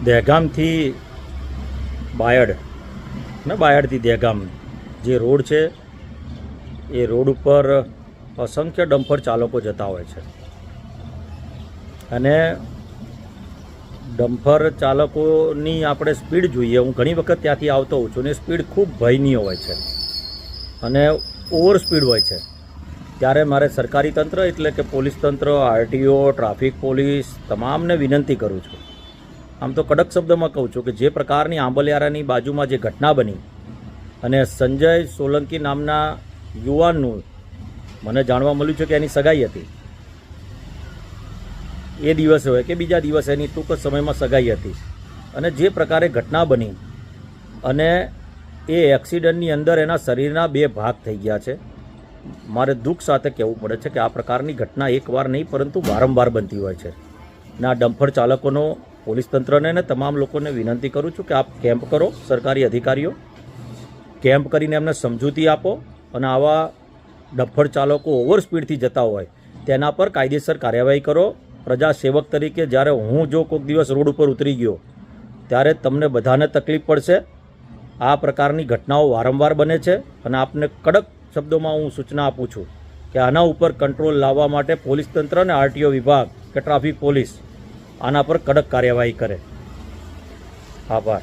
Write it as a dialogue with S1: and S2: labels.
S1: દહેગામથી બાયડ ને બાયડથી દહેગામ જે રોડ છે એ રોડ ઉપર અસંખ્ય ડમ્પર ચાલકો જતા હોય છે અને ડમ્પર ચાલકોની આપણે સ્પીડ જોઈએ. હું ઘણી વખત ત્યાંથી આવતો હોઉં છું ને સ્પીડ ખૂબ ભયનીય હોય છે અને ઓવર સ્પીડ હોય છે. ત્યારે મારે સરકારી તંત્ર એટલે કે પોલીસ તંત્ર, આરટીઓ, ટ્રાફિક પોલીસ તમામને વિનંતી કરું છું, આમ તો કડક શબ્દમાં કહું છું કે જે પ્રકારની આંબલિયારાની બાજુમાં જે ઘટના બની અને સંજય સોલંકી નામના યુવાનનું મને જાણવા મળ્યું છે કે એની સગાઈ હતી, એ દિવસે હોય કે બીજા દિવસે એની ટૂંક જ સમયમાં સગાઈ હતી અને જે પ્રકારે ઘટના બની અને એ એક્સિડન્ટની અંદર એના શરીરના 2 ભાગ થઈ ગયા છે. મારે દુઃખ સાથે કહેવું પડે છે કે આ પ્રકારની ઘટના એકવાર નહીં પરંતુ વારંવાર બનતી હોય છે. અને આ ડમ્પર ચાલકોનો પોલીસ તંત્રને અને તમામ લોકોને વિનંતી કરું છું કે આપ કેમ્પ કરો, સરકારી અધિકારીઓ કેમ્પ કરીને એમને સમજૂતી આપો અને આવા ડમ્પર ચાલકો ઓવર સ્પીડથી જતા હોય તેના પર કાયદેસર કાર્યવાહી કરો. પ્રજા સેવક તરીકે જ્યારે હું જો કોઈક દિવસ રોડ ઉપર ઉતરી ગયો ત્યારે તમને બધાને તકલીફ પડશે. આ પ્રકારની ઘટનાઓ વારંવાર બને છે અને આપને કડક શબ્દોમાં હું સૂચના આપું છું કે આના ઉપર કંટ્રોલ લાવવા માટે પોલીસ તંત્ર અને આરટીઓ વિભાગ કે ટ્રાફિક પોલીસ આના પર કડક કાર્યવાહી કરે. આભાર.